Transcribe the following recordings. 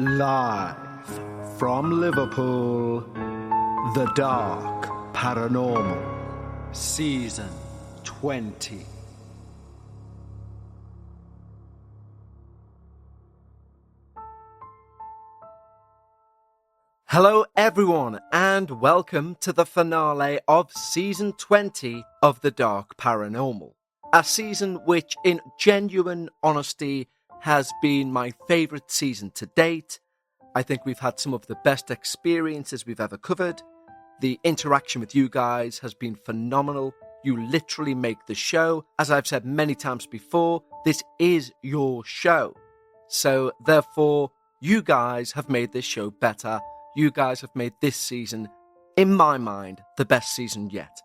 Live from Liverpool, The Dark Paranormal, Season 20. Hello everyone, and welcome to the finale of Season 20 of The Dark Paranormal. A season which, in genuine honesty, has been my favourite season to date. I think we've had some of the best experiences we've ever covered. The interaction with you guys has been phenomenal. You literally make the show. As I've said many times before, this is your show. So, therefore, you guys have made this show better. You guys have made this season, in my mind, the best season yet.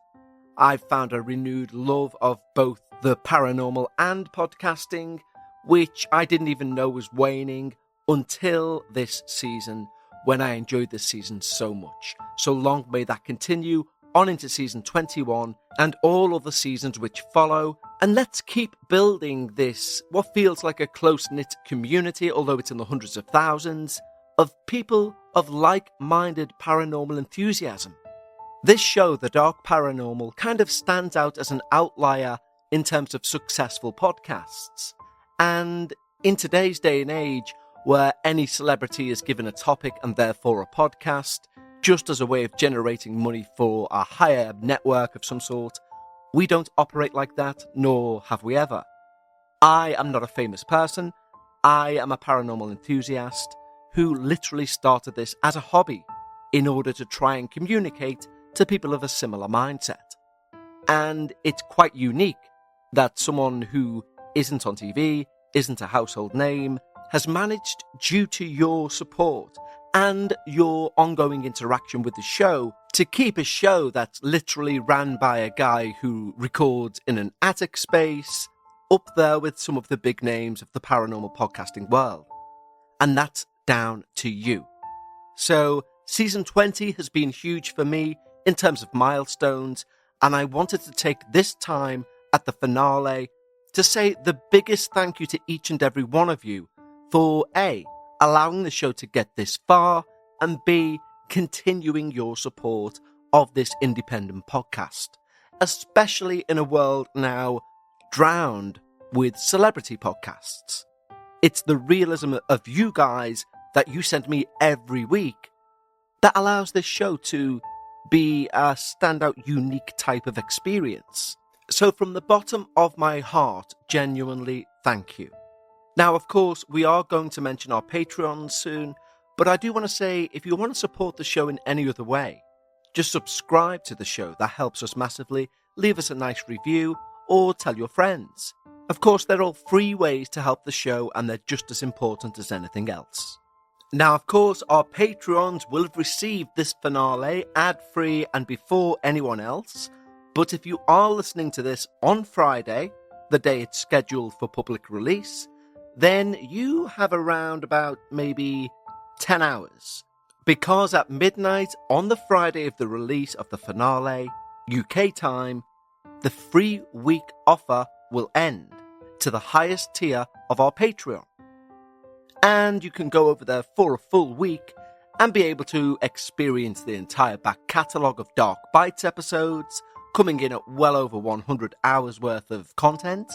I've found a renewed love of both the paranormal and podcasting, which I didn't even know was waning until this season, when I enjoyed this season so much. So long may that continue on into season 21 and all other seasons which follow. And let's keep building this, what feels like a close-knit community, although it's in the hundreds of thousands, of people of like-minded paranormal enthusiasm. This show, The Dark Paranormal, kind of stands out as an outlier in terms of successful podcasts. And in today's day and age, where any celebrity is given a topic and therefore a podcast, just as a way of generating money for a higher network of some sort, we don't operate like that, nor have we ever. I am not a famous person. I am a paranormal enthusiast who literally started this as a hobby in order to try and communicate to people of a similar mindset. And it's quite unique that someone who isn't on TV, isn't a household name, has managed, due to your support and your ongoing interaction with the show, to keep a show that's literally ran by a guy who records in an attic space, up there with some of the big names of the paranormal podcasting world. And that's down to you. So, season 20 has been huge for me in terms of milestones, and I wanted to take this time at the finale to say the biggest thank you to each and every one of you for A, allowing the show to get this far, and B, continuing your support of this independent podcast, especially in a world now drowned with celebrity podcasts. It's the realism of you guys that you send me every week that allows this show to be a standout, unique type of experience. So from the bottom of my heart, genuinely thank you. Now, of course, we are going to mention our Patreon soon, but I do want to say, if you want to support the show in any other way, just subscribe to the show. That helps us massively. Leave us a nice review or tell your friends. Of course, they're all free ways to help the show, and they're just as important as anything else. Now, of course, our Patreons will have received this finale ad-free and before anyone else. But if you are listening to this on Friday, the day it's scheduled for public release, then you have around about maybe 10 hours. Because at midnight on the Friday of the release of the finale, UK time, the free week offer will end to the highest tier of our Patreon. And you can go over there for a full week and be able to experience the entire back catalogue of Dark Bites episodes, coming in at well over 100 hours worth of content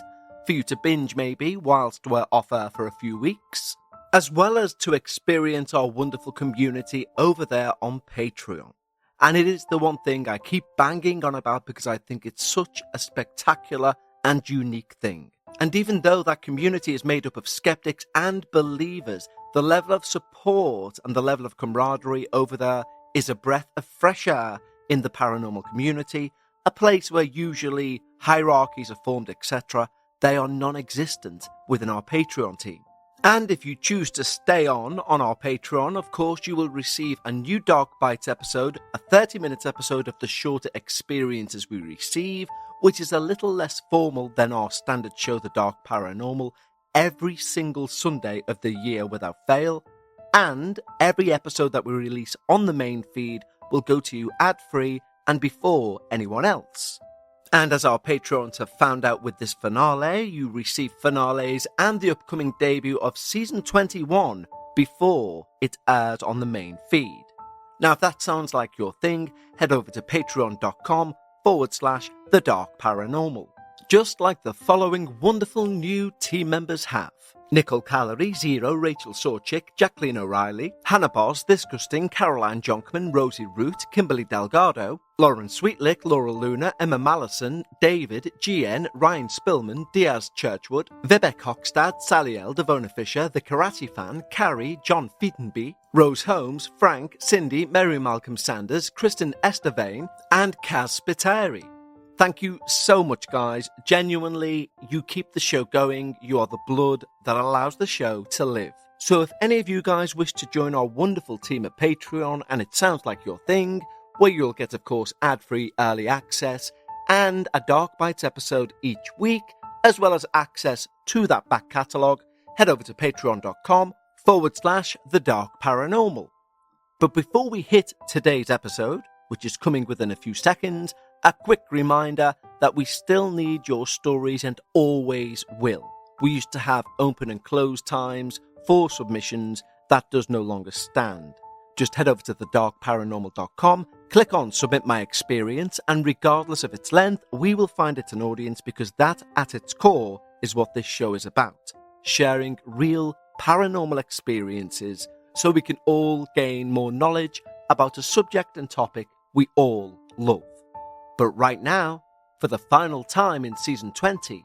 for you to binge maybe whilst we're off air for a few weeks, as well as to experience our wonderful community over there on Patreon. And it is the one thing I keep banging on about because I think it's such a spectacular and unique thing. And even though that community is made up of skeptics and believers, the level of support and the level of camaraderie over there is a breath of fresh air in the paranormal community, a place where usually hierarchies are formed, etc. They are non-existent within our Patreon team. And if you choose to stay on our Patreon, of course, you will receive a new Dark Bites episode, a 30-minute episode of the shorter experiences we receive, which is a little less formal than our standard show, The Dark Paranormal, every single Sunday of the year without fail. And every episode that we release on the main feed will go to you ad-free and before anyone else. And as our patrons have found out with this finale, you receive finales and the upcoming debut of Season 21 before it airs on the main feed. Now, if that sounds like your thing, head over to patreon.com/The Dark Paranormal. Just like the following wonderful new team members have: Nicole Calorie, Zero, Rachel Sorchik, Jacqueline O'Reilly, Hannah Boss, Disgusting, Caroline Jonkman, Rosie Root, Kimberly Delgado, Lauren Sweetlick, Laurel Luna, Emma Mallison, David, GN, Ryan Spillman, Diaz Churchwood, Vivek Hockstad, Saliel, Devona Fisher, The Karate Fan, Carrie, John Featonby, Rose Holmes, Frank, Cindy, Mary Malcolm Sanders, Kristen Estevane, and Kaz Spiteri. Thank you so much, guys. Genuinely, you keep the show going. You are the blood that allows the show to live. So if any of you guys wish to join our wonderful team at Patreon and it sounds like your thing, where you'll get, of course, ad-free early access and a Dark Bites episode each week, as well as access to that back catalogue, head over to patreon.com/The Dark Paranormal. But before we hit today's episode, which is coming within a few seconds, a quick reminder that we still need your stories and always will. We used to have open and close times for submissions. That does no longer stand. Just head over to thedarkparanormal.com, click on Submit My Experience, and regardless of its length, we will find it an audience, because that, at its core, is what this show is about. Sharing real paranormal experiences so we can all gain more knowledge about a subject and topic we all love. But right now, for the final time in Season 20,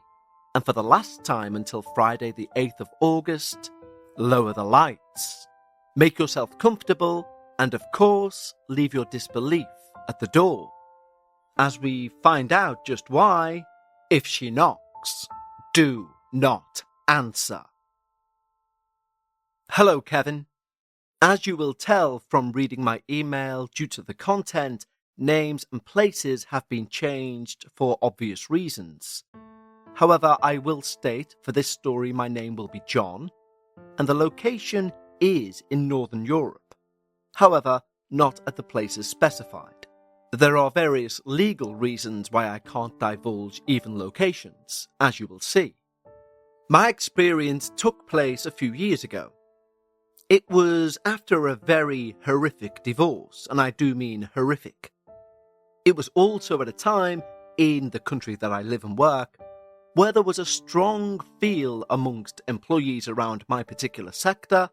and for the last time until Friday the 8th of August, lower the lights, make yourself comfortable, and of course, leave your disbelief at the door, as we find out just why, if she knocks, do not answer. Hello, Kevin. As you will tell from reading my email, due to the content, names and places have been changed for obvious reasons. However, I will state for this story my name will be John, and the location is in Northern Europe. However, not at the places specified. There are various legal reasons why I can't divulge even locations, as you will see. My experience took place a few years ago. It was after a very horrific divorce, and I do mean horrific. It was also at a time in the country that I live and work where there was a strong feel amongst employees around my particular sector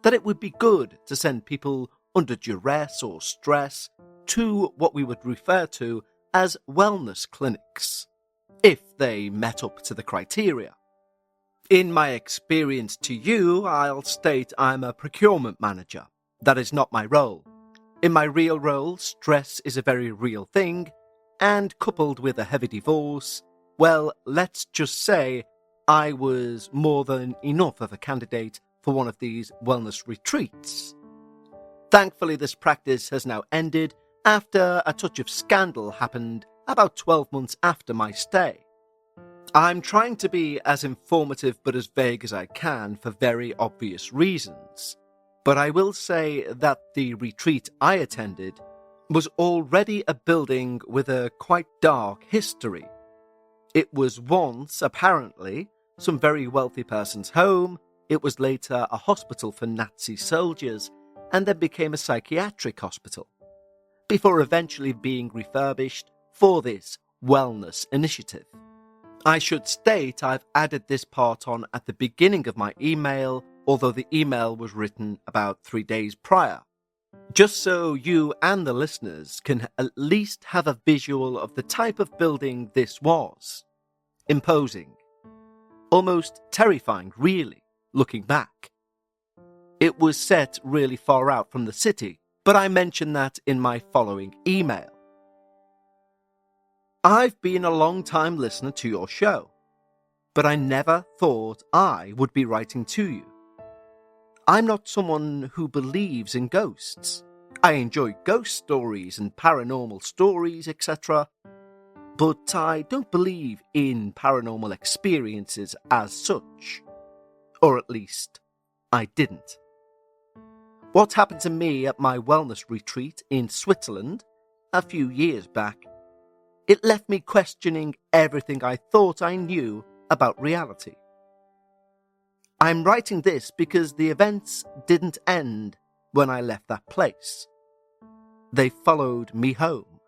that it would be good to send people under duress or stress to what we would refer to as wellness clinics, if they met up to the criteria. In my experience to you, I'll state I'm a procurement manager. That is not my role. In my real role, stress is a very real thing, and coupled with a heavy divorce, well, let's just say I was more than enough of a candidate for one of these wellness retreats. Thankfully, this practice has now ended after a touch of scandal happened about 12 months after my stay. I'm trying to be as informative but as vague as I can for very obvious reasons. But I will say that the retreat I attended was already a building with a quite dark history. It was once, apparently, some very wealthy person's home. It was later a hospital for Nazi soldiers, and then became a psychiatric hospital, before eventually being refurbished for this wellness initiative. I should state I've added this part on at the beginning of my email, although the email was written about 3 days prior, just so you and the listeners can at least have a visual of the type of building this was. Imposing. Almost terrifying, really, looking back. It was set really far out from the city, but I mentioned that in my following email. I've been a long-time listener to your show, but I never thought I would be writing to you. I'm not someone who believes in ghosts. I enjoy ghost stories and paranormal stories, etc., but I don't believe in paranormal experiences as such. Or at least, I didn't. What happened to me at my wellness retreat in Switzerland a few years back, it left me questioning everything I thought I knew about reality. I'm writing this because the events didn't end when I left that place. They followed me home.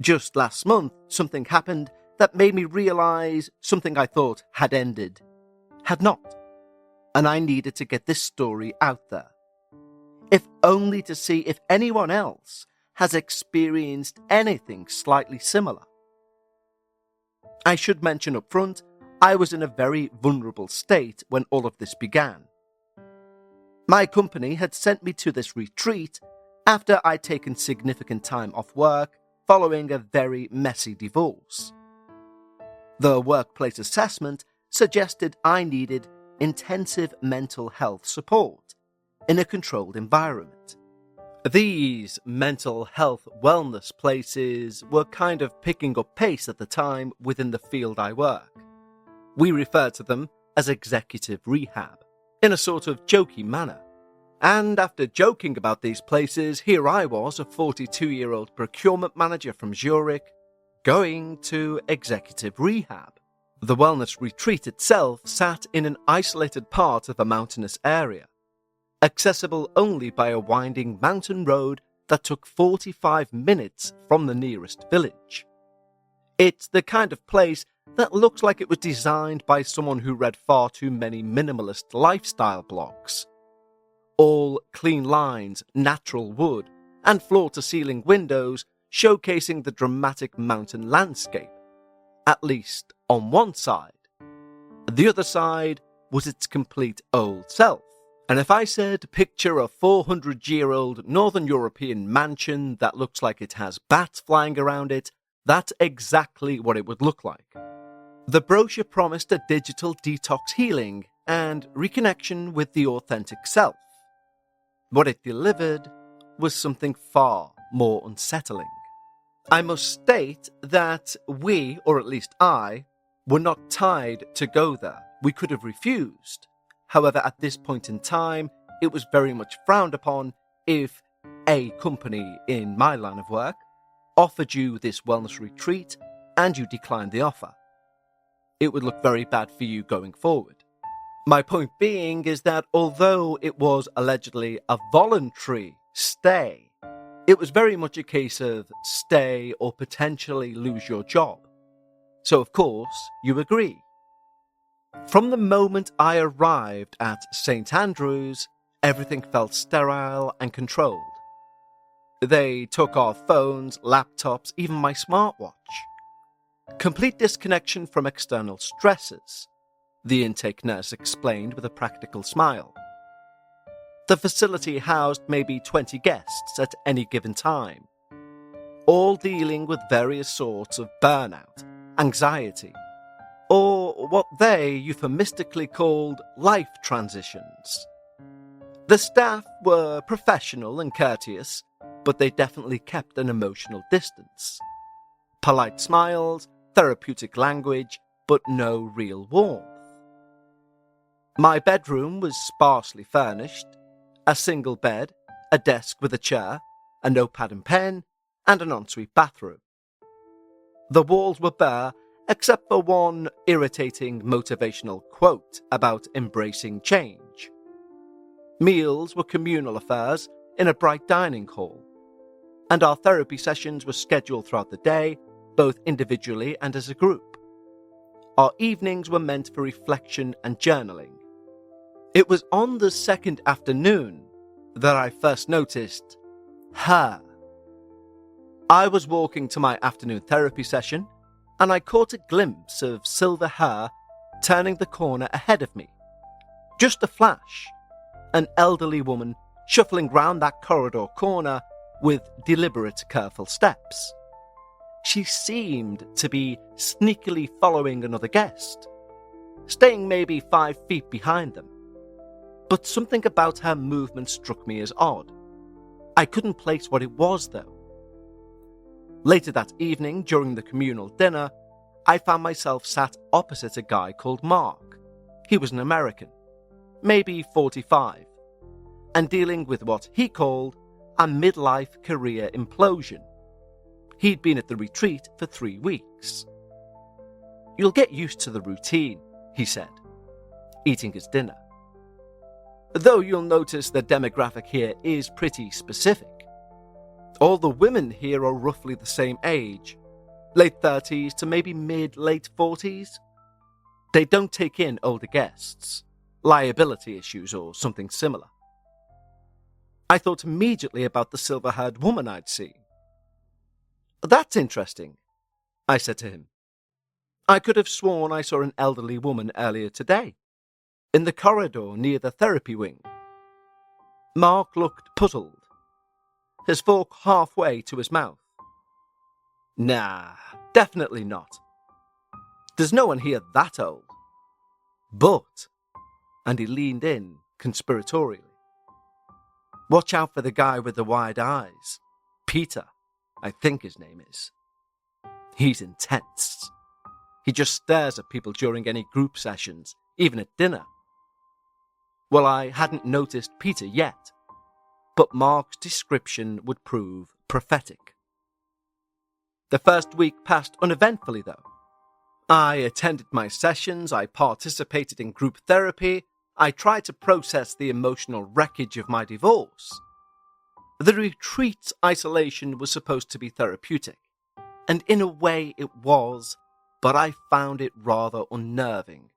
Just last month, something happened that made me realize something I thought had ended had not, and I needed to get this story out there, if only to see if anyone else has experienced anything slightly similar. I should mention up front, I was in a very vulnerable state when all of this began. My company had sent me to this retreat after I'd taken significant time off work following a very messy divorce. The workplace assessment suggested I needed intensive mental health support in a controlled environment. These mental health wellness places were kind of picking up pace at the time within the field I work. We refer to them as executive rehab, in a sort of jokey manner. And after joking about these places, here I was, a 42-year-old procurement manager from Zurich, going to executive rehab. The wellness retreat itself sat in an isolated part of a mountainous area, accessible only by a winding mountain road that took 45 minutes from the nearest village. It's the kind of place that looks like it was designed by someone who read far too many minimalist lifestyle blogs. All clean lines, natural wood, and floor-to-ceiling windows showcasing the dramatic mountain landscape, at least on one side. The other side was its complete old self. And if I said picture a 400-year-old Northern European mansion that looks like it has bats flying around it, that's exactly what it would look like. The brochure promised a digital detox healing and reconnection with the authentic self. What it delivered was something far more unsettling. I must state that we, or at least I, were not tied to go there. We could have refused. However, at this point in time, it was very much frowned upon if a company in my line of work offered you this wellness retreat and you declined the offer. It would look very bad for you going forward. My point being is that although it was allegedly a voluntary stay, it was very much a case of stay or potentially lose your job. So of course, you agree. From the moment I arrived at St. Andrews, everything felt sterile and controlled. They took our phones, laptops, even my smartwatch. Complete disconnection from external stresses, the intake nurse explained with a practical smile. The facility housed maybe 20 guests at any given time, all dealing with various sorts of burnout, anxiety, or what they euphemistically called life transitions. The staff were professional and courteous, but they definitely kept an emotional distance. Polite smiles, therapeutic language, but no real warmth. My bedroom was sparsely furnished, a single bed, a desk with a chair, a notepad and pen, and an ensuite bathroom. The walls were bare, except for one irritating motivational quote about embracing change. Meals were communal affairs in a bright dining hall, and our therapy sessions were scheduled throughout the day, both individually and as a group. Our evenings were meant for reflection and journaling. It was on the second afternoon that I first noticed her. I was walking to my afternoon therapy session, and I caught a glimpse of silver hair turning the corner ahead of me. Just a flash. An elderly woman shuffling round that corridor corner with deliberate, careful steps. She seemed to be sneakily following another guest, staying maybe 5 feet behind them. But something about her movement struck me as odd. I couldn't place what it was, though. Later that evening, during the communal dinner, I found myself sat opposite a guy called Mark. He was an American, maybe 45, and dealing with what he called a midlife career implosion. He'd been at the retreat for 3 weeks. "You'll get used to the routine," he said. eating his dinner. Though you'll notice the demographic here is pretty specific. All the women here are roughly the same age, late 30s to maybe mid-late 40s. They don't take in older guests, liability issues or something similar. I thought immediately about the silver-haired woman I'd seen. "That's interesting," I said to him. "I could have sworn I saw an elderly woman earlier today, in the corridor near the therapy wing." Mark looked puzzled, his fork halfway to his mouth. "Nah, definitely not. There's no one here that old. But," and he leaned in conspiratorially, "watch out for the guy with the wide eyes. Peter, I think his name is. He's intense. He just stares at people during any group sessions, even at dinner." Well, I hadn't noticed Peter yet, but Mark's description would prove prophetic. The first week passed uneventfully, though. I attended my sessions, I participated in group therapy, I tried to process the emotional wreckage of my divorce. The retreat's isolation was supposed to be therapeutic, and in a way it was, but I found it rather unnerving,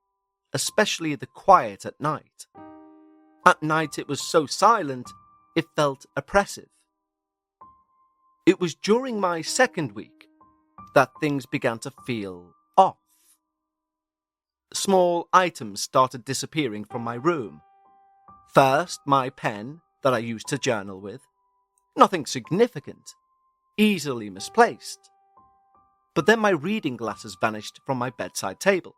especially the quiet at night. At night it was so silent, it felt oppressive. It was during my second week that things began to feel off. Small items started disappearing from my room. First, my pen that I used to journal with. Nothing significant, easily misplaced. But then my reading glasses vanished from my bedside table.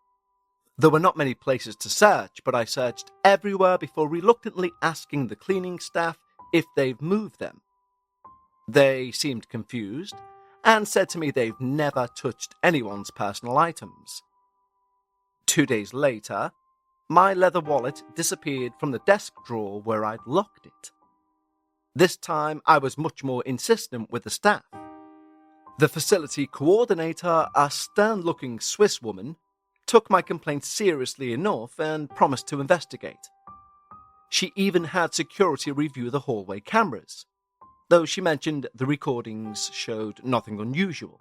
There were not many places to search, but I searched everywhere before reluctantly asking the cleaning staff if they've moved them. They seemed confused and said to me they've never touched anyone's personal items. 2 days later, my leather wallet disappeared from the desk drawer where I'd locked it. This time I was much more insistent with the staff. The facility coordinator, a stern-looking Swiss woman, took my complaint seriously enough and promised to investigate. She even had security review the hallway cameras, though she mentioned the recordings showed nothing unusual.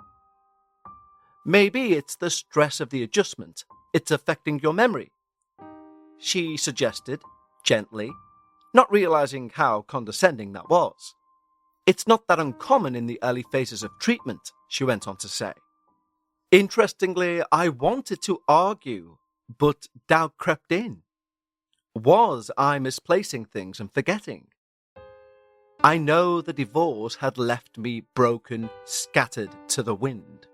"Maybe it's the stress of the adjustment. It's affecting your memory," she suggested, gently, not realizing how condescending that was. "It's not that uncommon in the early phases of treatment," she went on to say. Interestingly, I wanted to argue, but doubt crept in. Was I misplacing things and forgetting? I know the divorce had left me broken, scattered to the wind.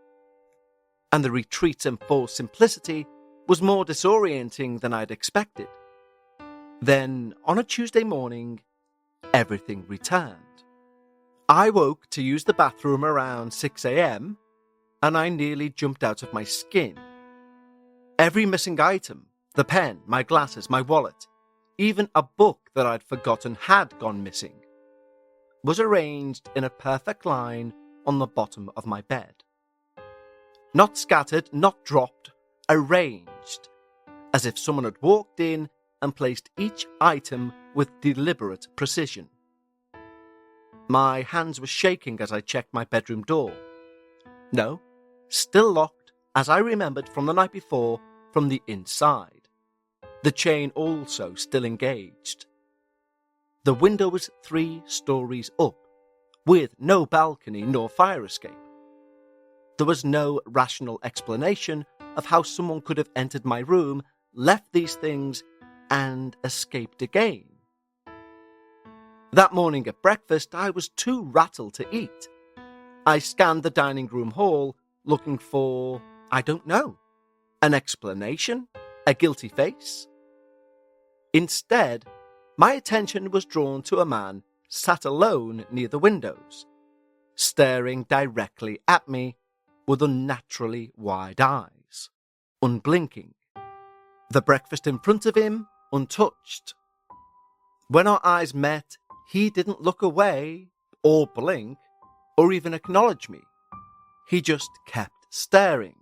And the retreat's enforced simplicity was more disorienting than I'd expected. Then, on a Tuesday morning, everything returned. I woke to use the bathroom around 6 a.m, and I nearly jumped out of my skin. Every missing item, the pen, my glasses, my wallet, even a book that I'd forgotten had gone missing, was arranged in a perfect line on the bottom of my bed. Not scattered, not dropped, arranged, as if someone had walked in and placed each item with deliberate precision. My hands were shaking as I checked my bedroom door. No, still locked, as I remembered from the night before, from the inside. The chain also still engaged. The window was 3 stories up, with no balcony nor fire escape. There was no rational explanation of how someone could have entered my room, left these things, and escaped again. That morning at breakfast, I was too rattled to eat. I scanned the dining room hall, looking for, I don't know, an explanation, a guilty face. Instead, my attention was drawn to a man sat alone near the windows, staring directly at me with unnaturally wide eyes, unblinking. The breakfast in front of him, untouched. When our eyes met, he didn't look away, or blink, or even acknowledge me. He just kept staring.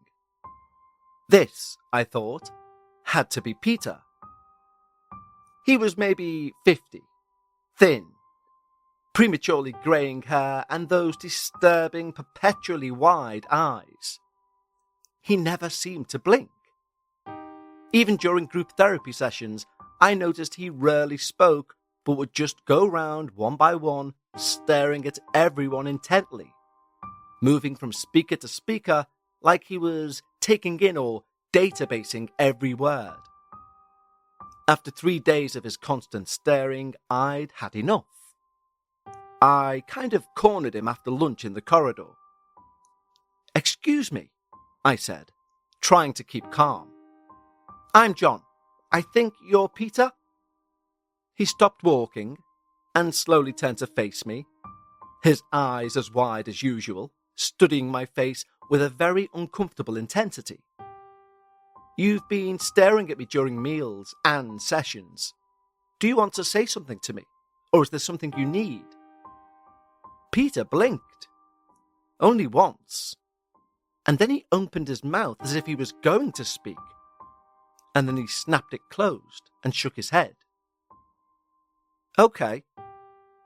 This, I thought, had to be Peter. He was maybe 50, thin, prematurely greying hair and those disturbing, perpetually wide eyes. He never seemed to blink. Even during group therapy sessions, I noticed he rarely spoke, but would just go round one by one, staring at everyone intently, moving from speaker to speaker like he was taking in or databasing every word. After 3 days of his constant staring, I'd had enough. I kind of cornered him after lunch in the corridor. "Excuse me," I said, trying to keep calm. "I'm John. I think you're Peter?" He stopped walking and slowly turned to face me, his eyes as wide as usual, studying my face with a very uncomfortable intensity. "You've been staring at me during meals and sessions. Do you want to say something to me, or is there something you need?" Peter blinked. Only once. And then he opened his mouth as if he was going to speak. And then he snapped it closed and shook his head. "Okay.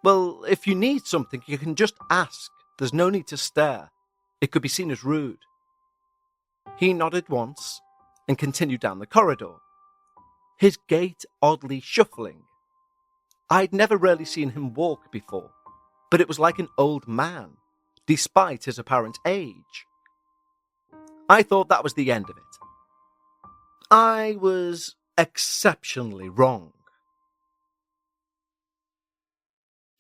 Well, if you need something, you can just ask. There's no need to stare. It could be seen as rude." He nodded once and continued down the corridor, his gait oddly shuffling. I'd never really seen him walk before, but it was like an old man, despite his apparent age. I thought that was the end of it. I was exceptionally wrong.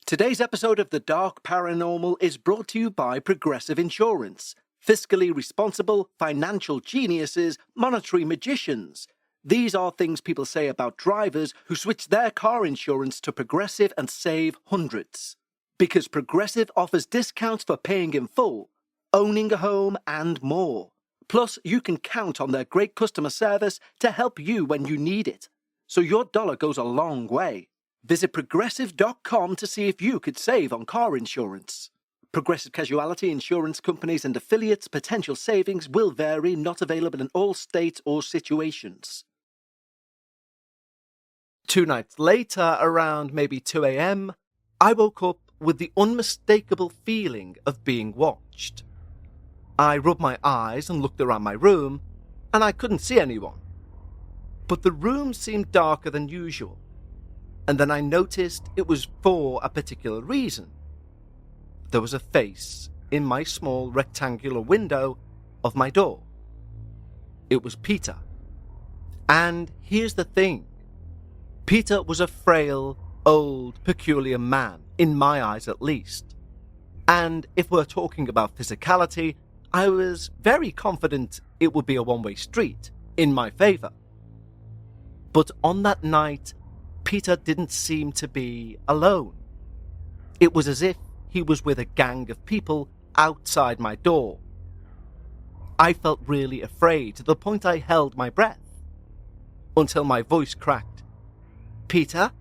Today's episode of The Dark Paranormal is brought to you by Progressive Insurance. Fiscally responsible, financial geniuses, monetary magicians. These are things people say about drivers who switch their car insurance to Progressive and save hundreds. Because Progressive offers discounts for paying in full, owning a home, and more. Plus, you can count on their great customer service to help you when you need it. So your dollar goes a long way. Visit Progressive.com to see if you could save on car insurance. Progressive Casualty Insurance Companies and affiliates' potential savings will vary, not available in all states or situations. 2 nights later, around maybe 2 a.m., I woke up with the unmistakable feeling of being watched. I rubbed my eyes and looked around my room, and I couldn't see anyone. But the room seemed darker than usual, and then I noticed it was for a particular reason. There was a face in my small rectangular window of my door. It was Peter. And here's the thing. Peter was a frail, old, peculiar man, in my eyes at least. And if we're talking about physicality, I was very confident it would be a one-way street, in my favour. But on that night, Peter didn't seem to be alone. It was as if he was with a gang of people outside my door. I felt really afraid to the point I held my breath, until my voice cracked. "Peter?"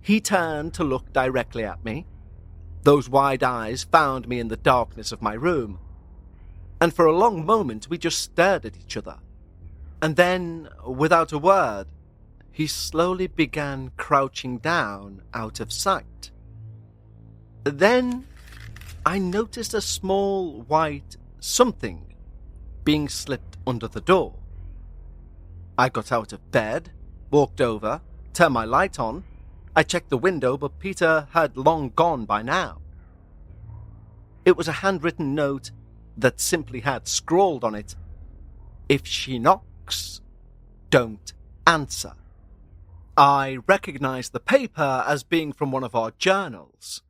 He turned to look directly at me. Those wide eyes found me in the darkness of my room, and for a long moment we just stared at each other. And then, without a word, he slowly began crouching down out of sight. Then I noticed a small white something being slipped under the door. I got out of bed, walked over, turned my light on. I checked the window, but Peter had long gone by now. It was a handwritten note that simply had scrawled on it, "If she knocks, don't answer." I recognized the paper as being from one of our journals,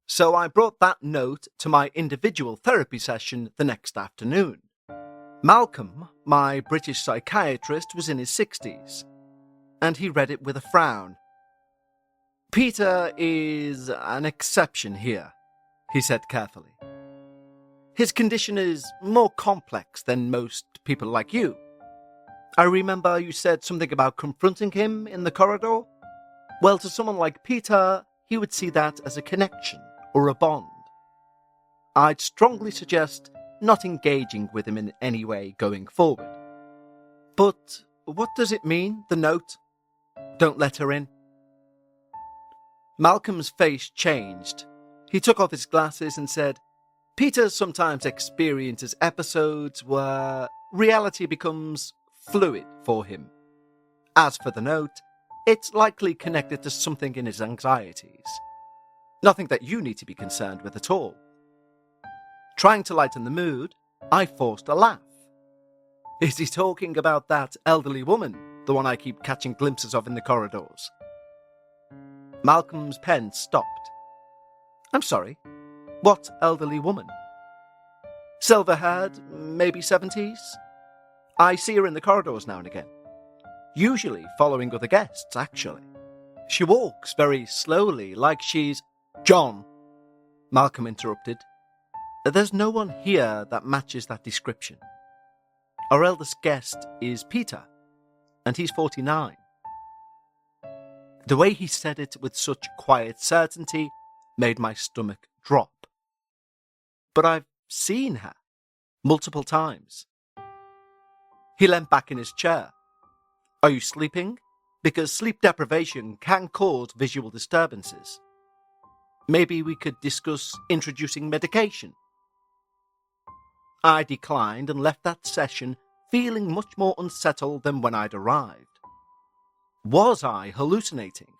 so I brought that note to my individual therapy session the next afternoon. Malcolm, my British psychiatrist, was in his 60s, and he read it with a frown. "Peter is an exception here," he said carefully. "His condition is more complex than most people like you. I remember you said something about confronting him in the corridor. Well, to someone like Peter, he would see that as a connection or a bond. I'd strongly suggest not engaging with him in any way going forward." "But what does it mean, the note?" Don't let her in." Malcolm's face changed. He took off his glasses and said, "Peter sometimes experiences episodes where reality becomes fluid for him. As for the note, it's likely connected to something in his anxieties. Nothing that you need to be concerned with at all." Trying to lighten the mood, I forced a laugh. "Is he talking about that elderly woman, the one I keep catching glimpses of in the corridors?" Malcolm's pen stopped. "I'm sorry, what elderly woman?" "Silver-haired, maybe 70s. I see her in the corridors now and again. Usually following other guests, actually. She walks very slowly, like she's—" "John," Malcolm interrupted, "there's no one here that matches that description. Our eldest guest is Peter, and he's 49. The way he said it with such quiet certainty made my stomach drop. "But I've seen her multiple times." He leant back in his chair. "Are you sleeping? Because sleep deprivation can cause visual disturbances. Maybe we could discuss introducing medication." I declined and left that session feeling much more unsettled than when I'd arrived. Was I hallucinating?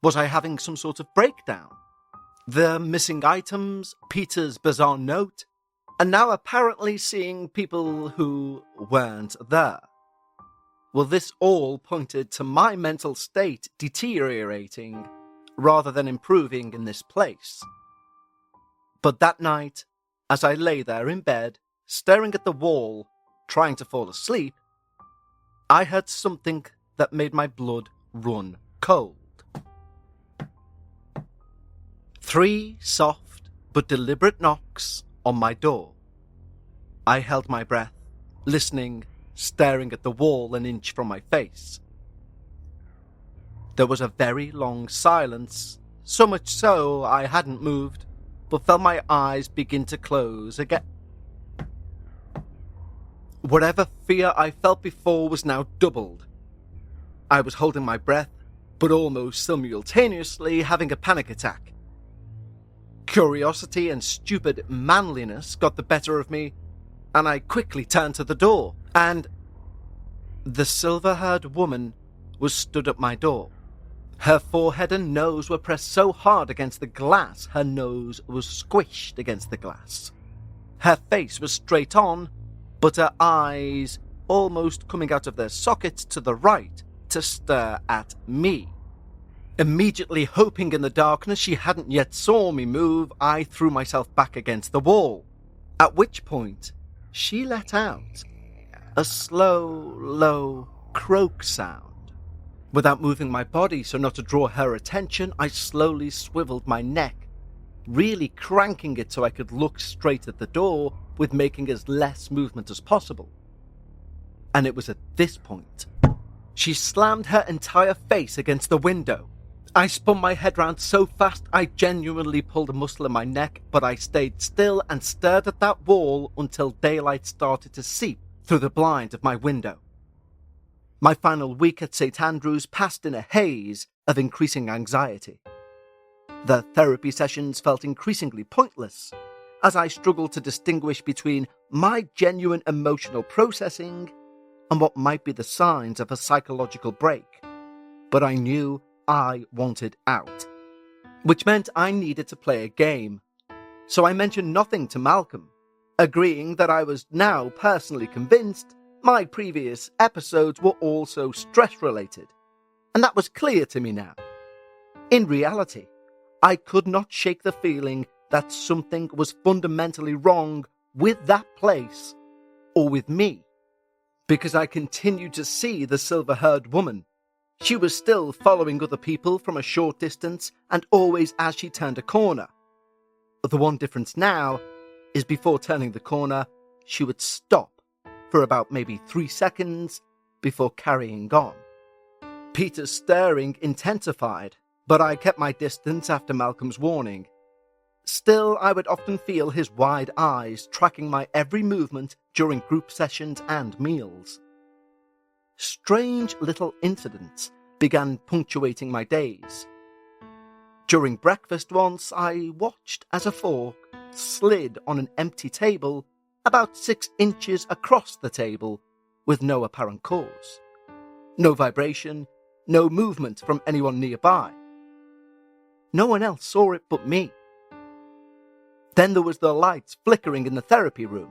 Was I having some sort of breakdown? The missing items, Peter's bizarre note, and now apparently seeing people who weren't there. Well, this all pointed to my mental state deteriorating rather than improving in this place. But that night, as I lay there in bed, staring at the wall, trying to fall asleep, I heard something that made my blood run cold. 3 soft but deliberate knocks on my door. I held my breath, listening, staring at the wall an inch from my face. There was a very long silence, so much so I hadn't moved, but felt my eyes begin to close again. Whatever fear I felt before was now doubled. I was holding my breath, but almost simultaneously having a panic attack. Curiosity and stupid manliness got the better of me, and I quickly turned to the door, and the silver-haired woman was stood at my door. Her forehead and nose were pressed so hard against the glass, her nose was squished against the glass. Her face was straight on, but her eyes almost coming out of their sockets to the right to stare at me. Immediately hoping in the darkness she hadn't yet saw me move, I threw myself back against the wall, at which point she let out a slow, low croak sound. Without moving my body so not to draw her attention, I slowly swiveled my neck, really cranking it so I could look straight at the door with making as less movement as possible. And it was at this point she slammed her entire face against the window. I spun my head round so fast I genuinely pulled a muscle in my neck, but I stayed still and stared at that wall until daylight started to seep through the blind of my window. My final week at St. Andrews passed in a haze of increasing anxiety. The therapy sessions felt increasingly pointless, as I struggled to distinguish between my genuine emotional processing and what might be the signs of a psychological break. But I knew I wanted out, which meant I needed to play a game. So I mentioned nothing to Malcolm, agreeing that I was now personally convinced my previous episodes were also stress-related, and that was clear to me now. In reality, I could not shake the feeling that something was fundamentally wrong with that place, or with me, because I continued to see the silver-haired woman. She was still following other people from a short distance, and always as she turned a corner. The one difference now is before turning the corner, she would stop for about maybe 3 seconds before carrying on. Peter's staring intensified, but I kept my distance after Malcolm's warning. Still, I would often feel his wide eyes tracking my every movement during group sessions and meals. Strange little incidents began punctuating my days. During breakfast once, I watched as a fork slid on an empty table about 6 inches across the table with no apparent cause. No vibration, no movement from anyone nearby. No one else saw it but me. Then there was the lights flickering in the therapy room.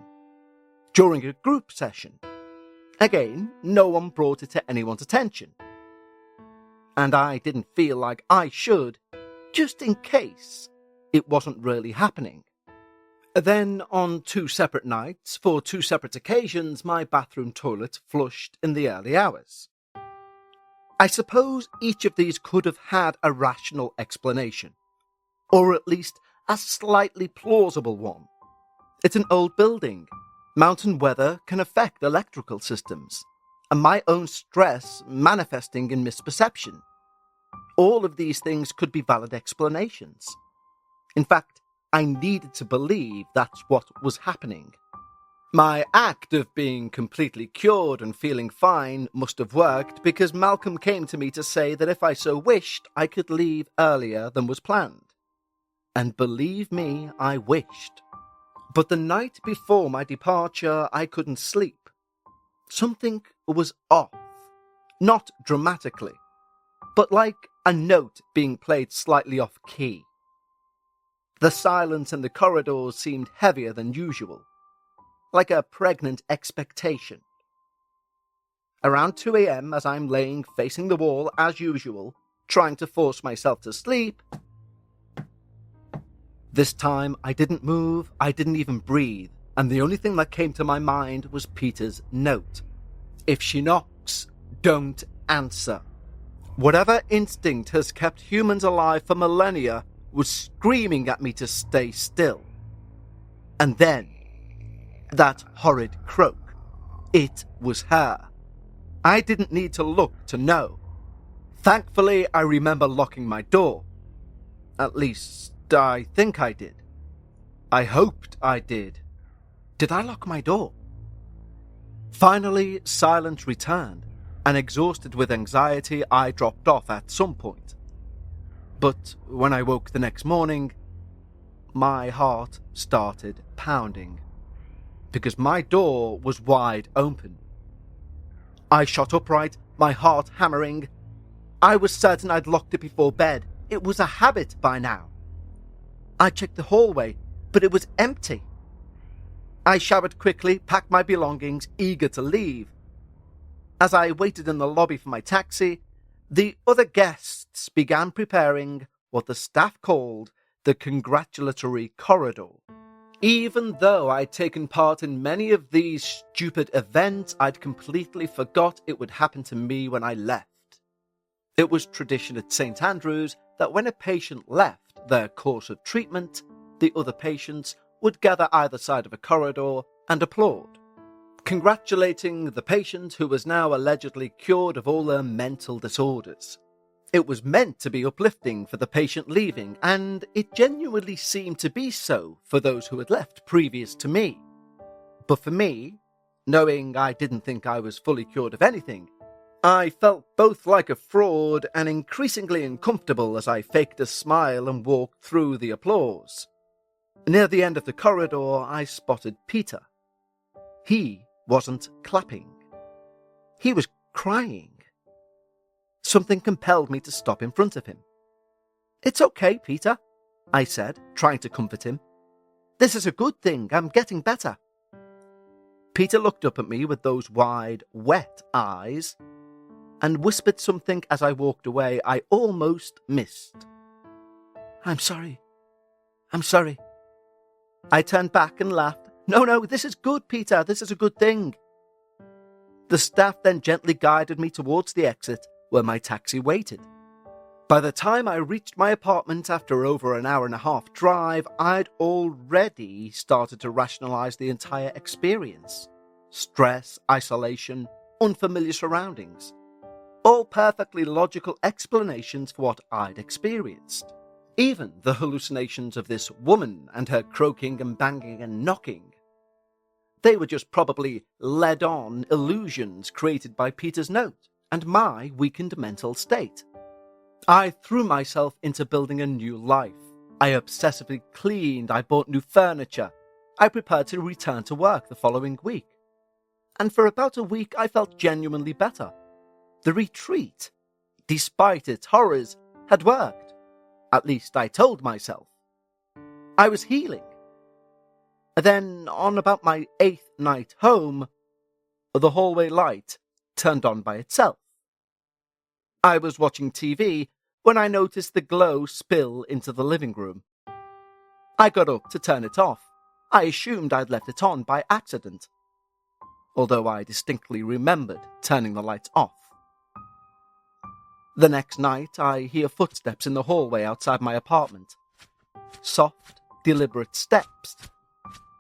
During a group session. Again, no one brought it to anyone's attention. And I didn't feel like I should, just in case it wasn't really happening. Then, on 2 separate nights, for 2 separate occasions, my bathroom toilet flushed in the early hours. I suppose each of these could have had a rational explanation, or at least a slightly plausible one. It's an old building. Mountain weather can affect electrical systems, and my own stress manifesting in misperception. All of these things could be valid explanations. In fact, I needed to believe that's what was happening. My act of being completely cured and feeling fine must have worked because Malcolm came to me to say that if I so wished, I could leave earlier than was planned. And believe me, I wished. But the night before my departure, I couldn't sleep. Something was off. Not dramatically, but like a note being played slightly off key. The silence in the corridors seemed heavier than usual, like a pregnant expectation. Around 2 a.m, as I'm laying facing the wall as usual, trying to force myself to sleep, this time I didn't move, I didn't even breathe, and the only thing that came to my mind was Peter's note. If she knocks, don't answer. Whatever instinct has kept humans alive for millennia was screaming at me to stay still. And then, that horrid croak. It was her. I didn't need to look to know. Thankfully, I remember locking my door. At least, I think I did. I hoped I did. Did I lock my door? Finally, silence returned, and exhausted with anxiety, I dropped off at some point. But when I woke the next morning, my heart started pounding, because my door was wide open. I shot upright, my heart hammering. I was certain I'd locked it before bed. It was a habit by now. I checked the hallway, but it was empty. I showered quickly, packed my belongings, eager to leave. As I waited in the lobby for my taxi, the other guests began preparing what the staff called the congratulatory corridor. Even though I'd taken part in many of these stupid events, I'd completely forgot it would happen to me when I left. It was tradition at St. Andrews that when a patient left their course of treatment, the other patients would gather either side of a corridor and applaud, congratulating the patient who was now allegedly cured of all their mental disorders. It was meant to be uplifting for the patient leaving, and it genuinely seemed to be so for those who had left previous to me. But for me, knowing I didn't think I was fully cured of anything, I felt both like a fraud and increasingly uncomfortable as I faked a smile and walked through the applause. Near the end of the corridor, I spotted Peter. He wasn't clapping. He was crying. Something compelled me to stop in front of him. "It's okay, Peter," I said, trying to comfort him. "This is a good thing. I'm getting better." Peter looked up at me with those wide, wet eyes and whispered something as I walked away I almost missed. I'm sorry. I turned back and laughed. No, this is good, Peter. This is a good thing." The staff then gently guided me towards the exit where my taxi waited. By the time I reached my apartment after over an hour and a half drive, I'd already started to rationalize the entire experience. Stress, isolation, unfamiliar surroundings. All perfectly logical explanations for what I'd experienced. Even the hallucinations of this woman and her croaking and banging and knocking. They were just probably led-on illusions created by Peter's note, and my weakened mental state. I threw myself into building a new life. I obsessively cleaned, I bought new furniture. I prepared to return to work the following week. And for about a week I felt genuinely better. The retreat, despite its horrors, had worked. At least I told myself. I was healing. Then, on about my 8th night home, the hallway light turned on by itself. I was watching TV when I noticed the glow spill into the living room. I got up to turn it off. I assumed I'd left it on by accident, although I distinctly remembered turning the lights off. The next night, I hear footsteps in the hallway outside my apartment. Soft, deliberate steps.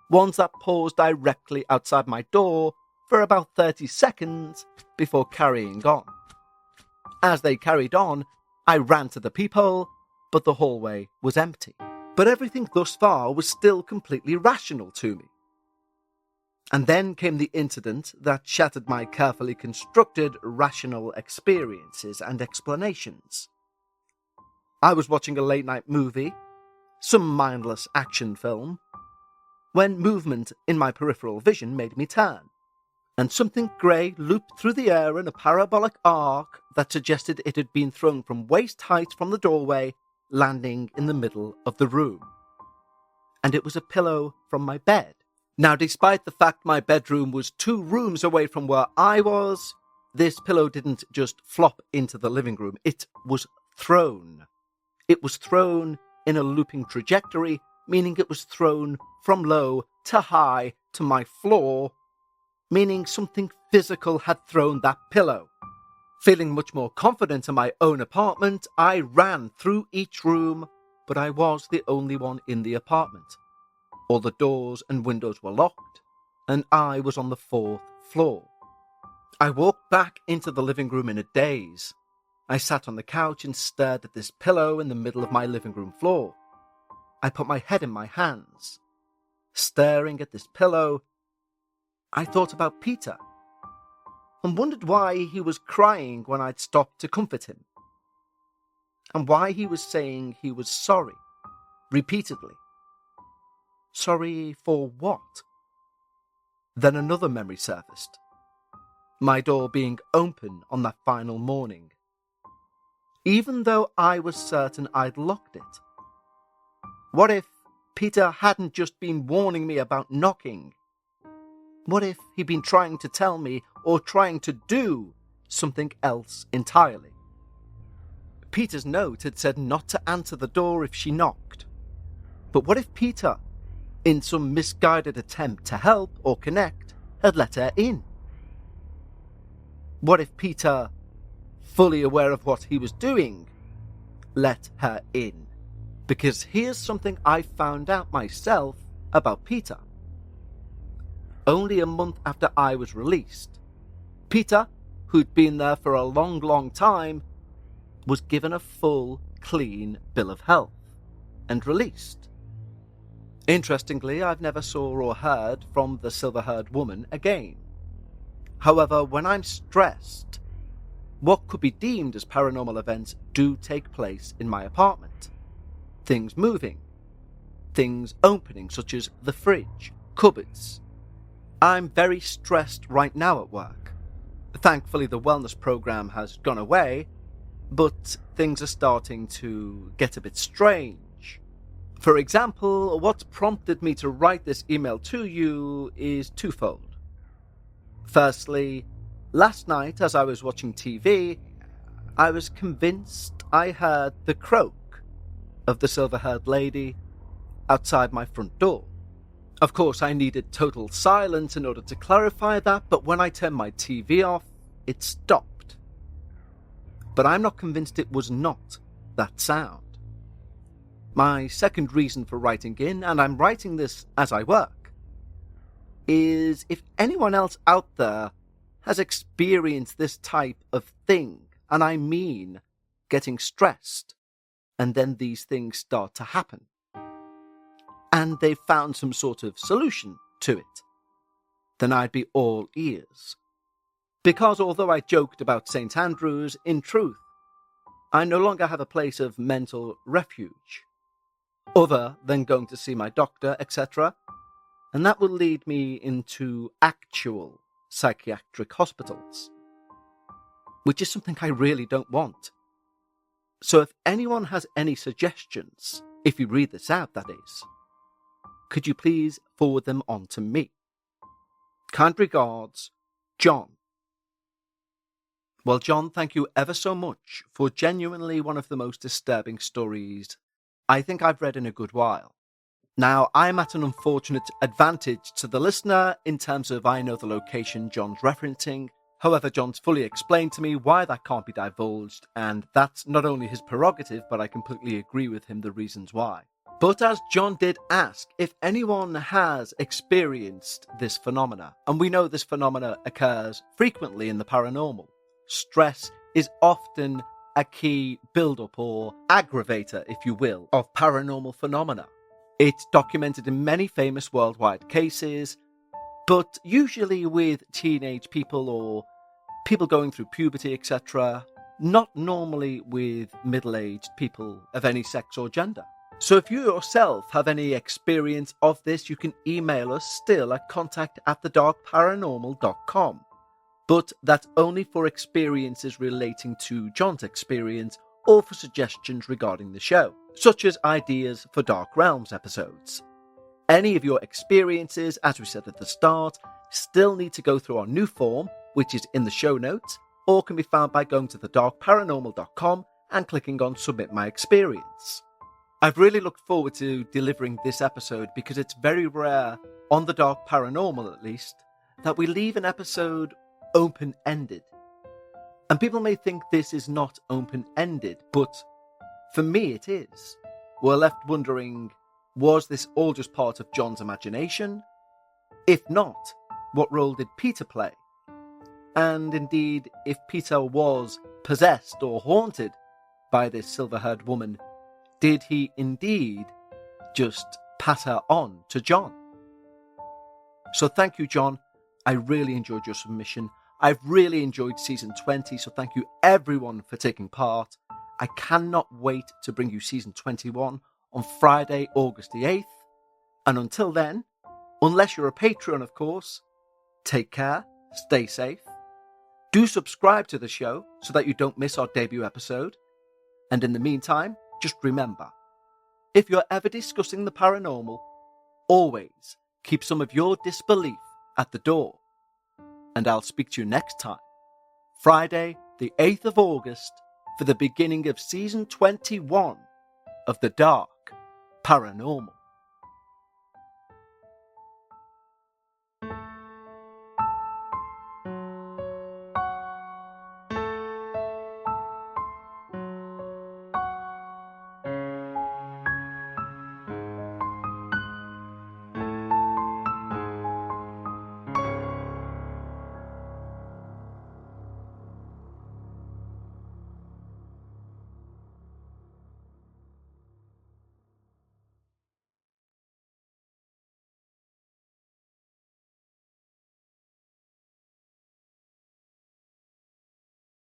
Ones that pause directly outside my door for about 30 seconds before carrying on. As they carried on, I ran to the peephole, but the hallway was empty. But everything thus far was still completely rational to me. And then came the incident that shattered my carefully constructed rational experiences and explanations. I was watching a late-night movie, some mindless action film, when movement in my peripheral vision made me turn, and something grey looped through the air in a parabolic arc that suggested it had been thrown from waist height from the doorway, landing in the middle of the room. And it was a pillow from my bed. Now, despite the fact my bedroom was 2 rooms away from where I was, this pillow didn't just flop into the living room. It was thrown. It was thrown in a looping trajectory, meaning it was thrown from low to high to my floor, meaning something physical had thrown that pillow. Feeling much more confident in my own apartment, I ran through each room, but I was the only one in the apartment. All the doors and windows were locked, and I was on the 4th floor. I walked back into the living room in a daze. I sat on the couch and stared at this pillow in the middle of my living room floor. I put my head in my hands. Staring at this pillow, I thought about Peter, and wondered why he was crying when I'd stopped to comfort him, and why he was saying he was sorry, repeatedly. Sorry for what? Then another memory surfaced. My door being open on that final morning, even though I was certain I'd locked it. What if Peter hadn't just been warning me about knocking? What if he'd been trying to tell me or trying to do something else entirely? Peter's note had said not to answer the door if she knocked. But what if Peter, in some misguided attempt to help or connect, had let her in? What if Peter, fully aware of what he was doing, let her in? Because here's something I found out myself about Peter. Only a month after I was released, Peter, who'd been there for a long, long time, was given a full, clean bill of health and released. Interestingly, I've never saw or heard from the silver-haired woman again. However, when I'm stressed, what could be deemed as paranormal events do take place in my apartment. Things moving, things opening, such as the fridge, cupboards. I'm very stressed right now at work. Thankfully, the wellness program has gone away, but things are starting to get a bit strange. For example, what prompted me to write this email to you is twofold. Firstly, last night as I was watching TV, I was convinced I heard the croak of the silver-haired lady outside my front door. Of course, I needed total silence in order to clarify that, but when I turned my TV off, it stopped. But I'm not convinced it was not that sound. My second reason for writing in, and I'm writing this as I work, is if anyone else out there has experienced this type of thing, and I mean getting stressed, and then these things start to happen, and they've found some sort of solution to it, then I'd be all ears. Because although I joked about St. Andrews, in truth, I no longer have a place of mental refuge, other than going to see my doctor, etc., and that will lead me into actual psychiatric hospitals, which is something I really don't want. So if anyone has any suggestions, if you read this out, that is, could you please forward them on to me? Kind regards, John. Well, John, thank you ever so much for genuinely one of the most disturbing stories I think I've read in a good while. Now, I'm at an unfortunate advantage to the listener in terms of I know the location John's referencing. However, John's fully explained to me why that can't be divulged, and that's not only his prerogative, but I completely agree with him the reasons why. But as John did ask if anyone has experienced this phenomena, and we know this phenomena occurs frequently in the paranormal, stress is often a key build-up or aggravator, if you will, of paranormal phenomena. It's documented in many famous worldwide cases, but usually with teenage people or people going through puberty, etc., not normally with middle-aged people of any sex or gender. So if you yourself have any experience of this, you can email us still at contact@thedarkparanormal.com. But that's only for experiences relating to John's experience or for suggestions regarding the show, such as ideas for Dark Realms episodes. Any of your experiences, as we said at the start, still need to go through our new form, which is in the show notes, or can be found by going to thedarkparanormal.com and clicking on Submit My Experience. I've really looked forward to delivering this episode because it's very rare, on the Dark Paranormal at least, that we leave an episode open-ended. And people may think this is not open-ended, but for me it is. We're left wondering, was this all just part of John's imagination? If not, what role did Peter play? And indeed, if Peter was possessed or haunted by this silver-haired woman, did he indeed just pass her on to John? So thank you, John. I really enjoyed your submission. I've really enjoyed season 20, so thank you everyone for taking part. I cannot wait to bring you season 21 on Friday, August the 8th. And until then, unless you're a Patreon, of course, take care, stay safe. Do subscribe to the show so that you don't miss our debut episode. And in the meantime, just remember, if you're ever discussing the paranormal, always keep some of your disbelief at the door. And I'll speak to you next time, Friday, the 8th of August, for the beginning of season 21 of The Dark Paranormal.